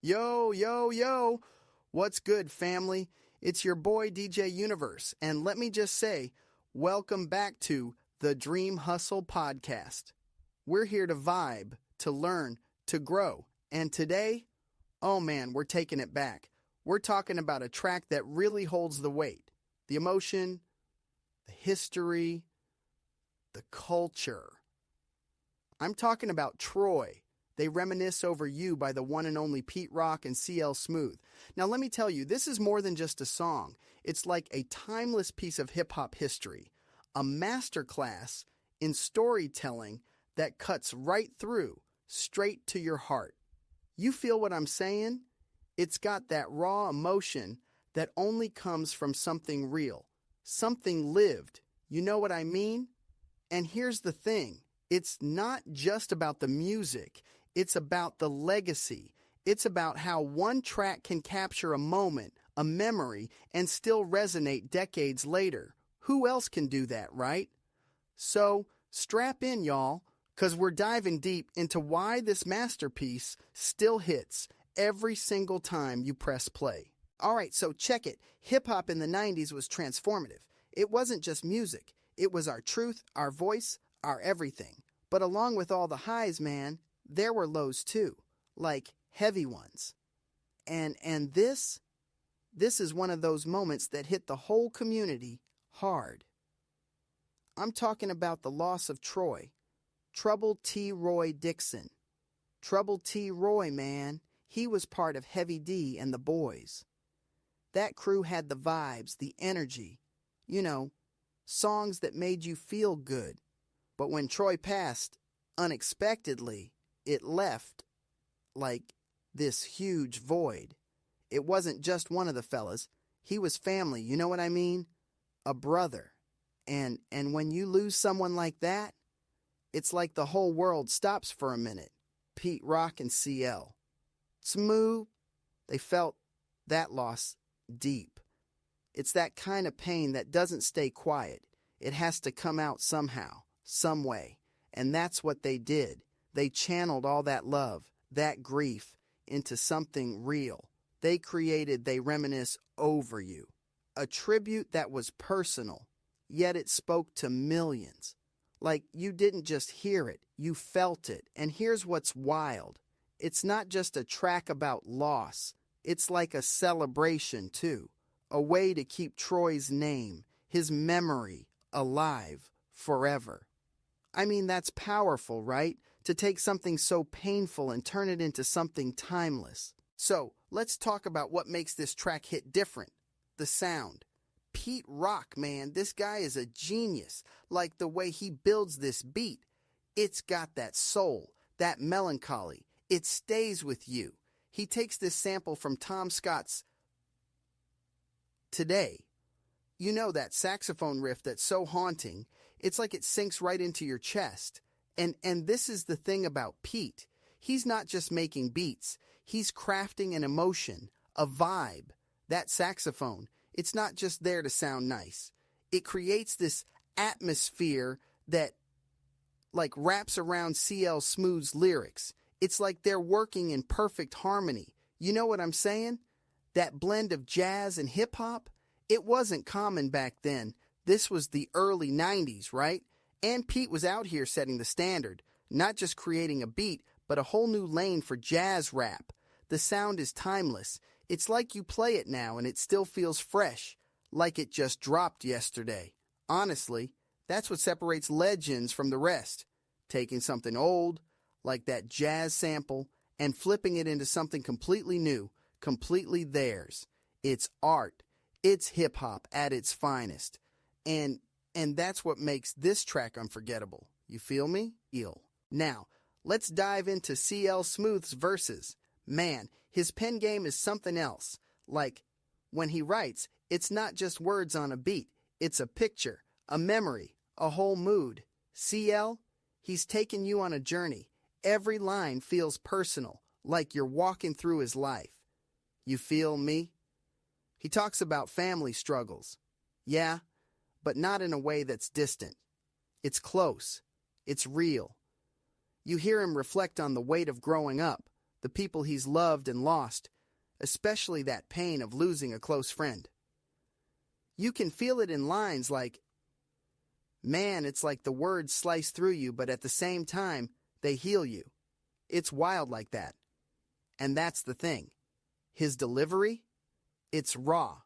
Yo, yo, yo. What's good, family? It's your boy DJ Universe, and let me just say, welcome back to the Dream Hustle Podcast. We're here to vibe, to learn, to grow, and today, oh man, we're taking it back. We're talking about a track that really holds the weight, the emotion, the history, the culture. I'm talking about T.R.O.Y. They Reminisce Over You by the one and only T.R.O.Y and C.L. Smooth. Now let me tell you, this is more than just a song. It's like a timeless piece of hip-hop history, a masterclass in storytelling that cuts right through, straight to your heart. You feel what I'm saying? It's got that raw emotion that only comes from something real, something lived. You know what I mean? And here's the thing. It's not just about the music. It's about the legacy. It's about how one track can capture a moment, a memory, and still resonate decades later. Who else can do that, right? So, strap in, y'all, because we're diving deep into why this masterpiece still hits every single time you press play. All right, so check it. Hip-hop in the 90s was transformative. It wasn't just music. It was our truth, our voice, our everything. But along with all the highs, man, there were lows too, like heavy ones. And this is one of those moments that hit the whole community hard. I'm talking about the loss of T.R.O.Y, Troubled T.R.O.Y Dixon. Troubled T.R.O.Y, man, he was part of Heavy D and the Boys. That crew had the vibes, the energy, songs that made you feel good. But when T.R.O.Y passed, unexpectedly, it left like this huge void. It wasn't just one of the fellas. He was family, you know what I mean? A brother. And when you lose someone like that, it's like the whole world stops for a minute. T.R.O.Y and CL. Smooth, they felt that loss deep. It's that kind of pain that doesn't stay quiet. It has to come out somehow, some way. And that's what they did. They channeled all that love, that grief, into something real. They created They Reminisce Over You, a tribute that was personal, yet it spoke to millions. Like, you didn't just hear it, you felt it. And here's what's wild. It's not just a track about loss. It's like a celebration, too. A way to keep T.R.O.Y's name, his memory, alive forever. I mean, that's powerful, right? To take something so painful and turn it into something timeless. So, let's talk about what makes this track hit different. The sound. T.R.O.Y, man, this guy is a genius. Like the way he builds this beat. It's got that soul, that melancholy. It stays with you. He takes this sample from Tom Scott's Today. You know, that saxophone riff that's so haunting. It's like it sinks right into your chest. And this is the thing about Pete. He's not just making beats. He's crafting an emotion, a vibe. That saxophone, it's not just there to sound nice. It creates this atmosphere that wraps around CL Smooth's lyrics. It's like they're working in perfect harmony. You know what I'm saying? That blend of jazz and hip-hop, it wasn't common back then. This was the early 90s, right? And Pete was out here setting the standard, not just creating a beat, but a whole new lane for jazz rap. The sound is timeless. It's like you play it now and it still feels fresh, like it just dropped yesterday. Honestly, that's what separates legends from the rest. Taking something old, like that jazz sample, and flipping it into something completely new, completely theirs. It's art. It's hip-hop at its finest. And that's what makes this track unforgettable. You feel me? Now, let's dive into CL Smooth's verses. Man, his pen game is something else. Like, when he writes, it's not just words on a beat. It's a picture, a memory, a whole mood. CL, he's taking you on a journey. Every line feels personal, like you're walking through his life. You feel me? He talks about family struggles. Yeah, but not in a way that's distant. It's close. It's real. You hear him reflect on the weight of growing up, the people he's loved and lost, especially that pain of losing a close friend. You can feel it in lines like, man, it's like the words slice through you, but at the same time, they heal you. It's wild like that. And that's the thing. His delivery? It's raw.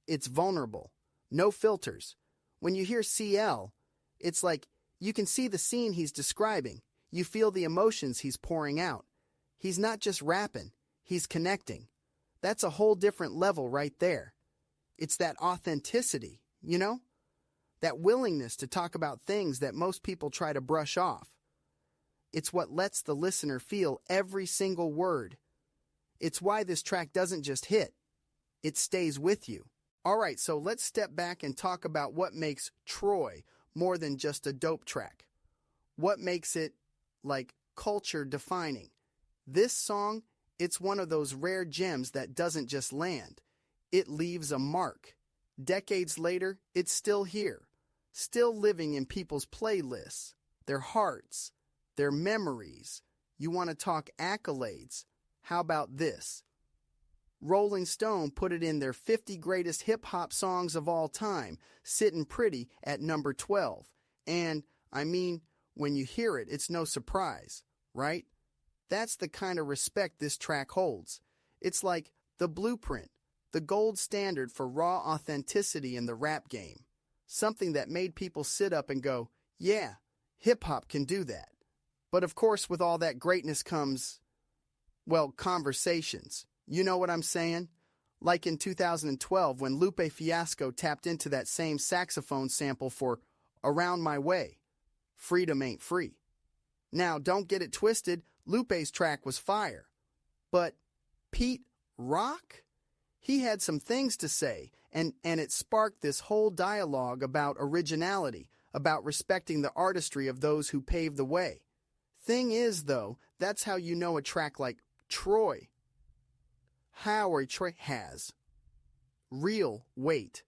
It's vulnerable. No filters. When you hear CL, it's like you can see the scene he's describing. You feel the emotions he's pouring out. He's not just rapping. He's connecting. That's a whole different level right there. It's that authenticity, you know? That willingness to talk about things that most people try to brush off. It's what lets the listener feel every single word. It's why this track doesn't just hit. It stays with you. All right, so let's step back and talk about what makes T.R.O.Y more than just a dope track. What makes it, like, culture defining? This song, it's one of those rare gems that doesn't just land. It leaves a mark. Decades later, it's still here. Still living in people's playlists, their hearts, their memories. You want to talk accolades? How about this? Rolling Stone put it in their 50 greatest hip-hop songs of all time, sitting pretty at number 12. And, I mean, when you hear it, it's no surprise, right? That's the kind of respect this track holds. It's like the blueprint, the gold standard for raw authenticity in the rap game. Something that made people sit up and go, yeah, hip-hop can do that. But of course, with all that greatness comes, well, conversations. You know what I'm saying? Like in 2012 when Lupe Fiasco tapped into that same saxophone sample for Around My Way. Freedom ain't free. Now, don't get it twisted, Lupe's track was fire. But Pete Rock? He had some things to say, and it sparked this whole dialogue about originality, about respecting the artistry of those who paved the way. Thing is, though, that's how you know a track like T.R.O.Y. How a track has real weight.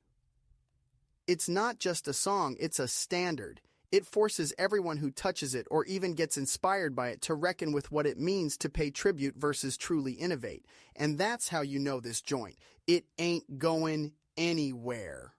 It's not just a song, it's a standard. It forces everyone who touches it or even gets inspired by it to reckon with what it means to pay tribute versus truly innovate. And that's how you know this joint. It ain't going anywhere.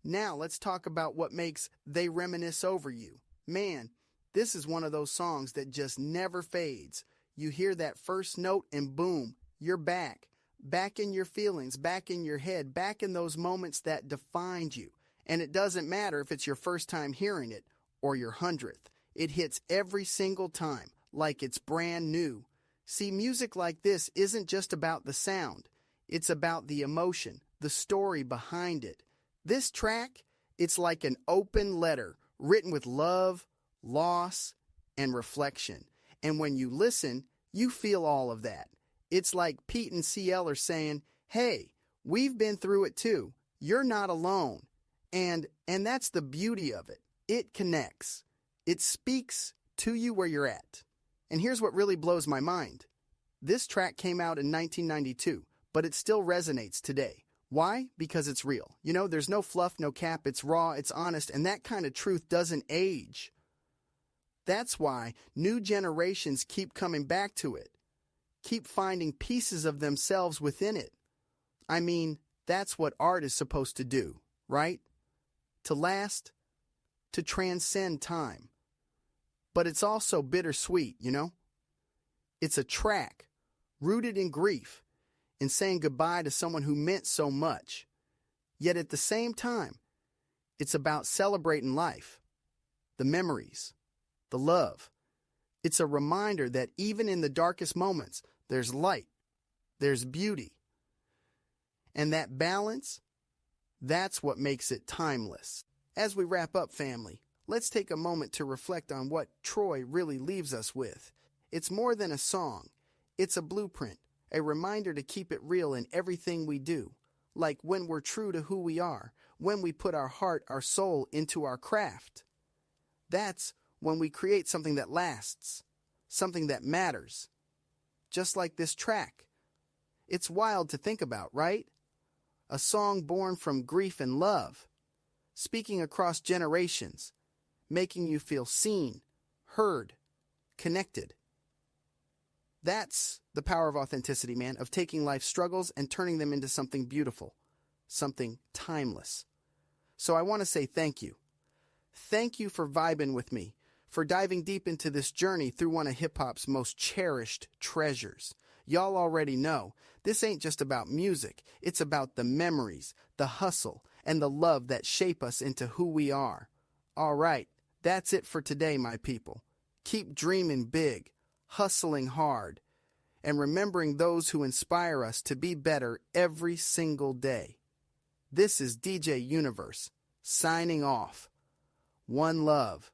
Now let's talk about what makes They Reminisce Over You. Man, this is one of those songs that just never fades. You hear that first note and boom, you're back. Back in your feelings, back in your head, back in those moments that defined you. And it doesn't matter if it's your first time hearing it or your 100th. It hits every single time, like it's brand new. See, music like this isn't just about the sound. It's about the emotion, the story behind it. This track, it's like an open letter written with love, loss, and reflection. And when you listen, you feel all of that. It's like Pete and CL are saying, hey, we've been through it too. You're not alone. And that's the beauty of it. It connects. It speaks to you where you're at. And here's what really blows my mind. This track came out in 1992, but it still resonates today. Why? Because it's real. You know, there's no fluff, no cap. It's raw, it's honest, and that kind of truth doesn't age. That's why new generations keep coming back to it. Keep finding pieces of themselves within it. I mean, that's what art is supposed to do, right? To last, to transcend time. But it's also bittersweet, you know? It's a track rooted in grief, in saying goodbye to someone who meant so much. Yet at the same time, it's about celebrating life, the memories, the love. It's a reminder that even in the darkest moments, there's light, there's beauty. And that balance, that's what makes it timeless. As we wrap up, family, let's take a moment to reflect on what T.R.O.Y really leaves us with. It's more than a song. It's a blueprint, a reminder to keep it real in everything we do. Like when we're true to who we are, when we put our heart, our soul into our craft. That's when we create something that lasts, something that matters. Just like this track. It's wild to think about, right? A song born from grief and love, speaking across generations, making you feel seen, heard, connected. That's the power of authenticity, man, of taking life's struggles and turning them into something beautiful, something timeless. So I want to say thank you. Thank you for vibing with me, for diving deep into this journey through one of hip-hop's most cherished treasures. Y'all already know, this ain't just about music. It's about the memories, the hustle, and the love that shape us into who we are. All right, that's it for today, my people. Keep dreaming big, hustling hard, and remembering those who inspire us to be better every single day. This is DJ Universe, signing off. One love.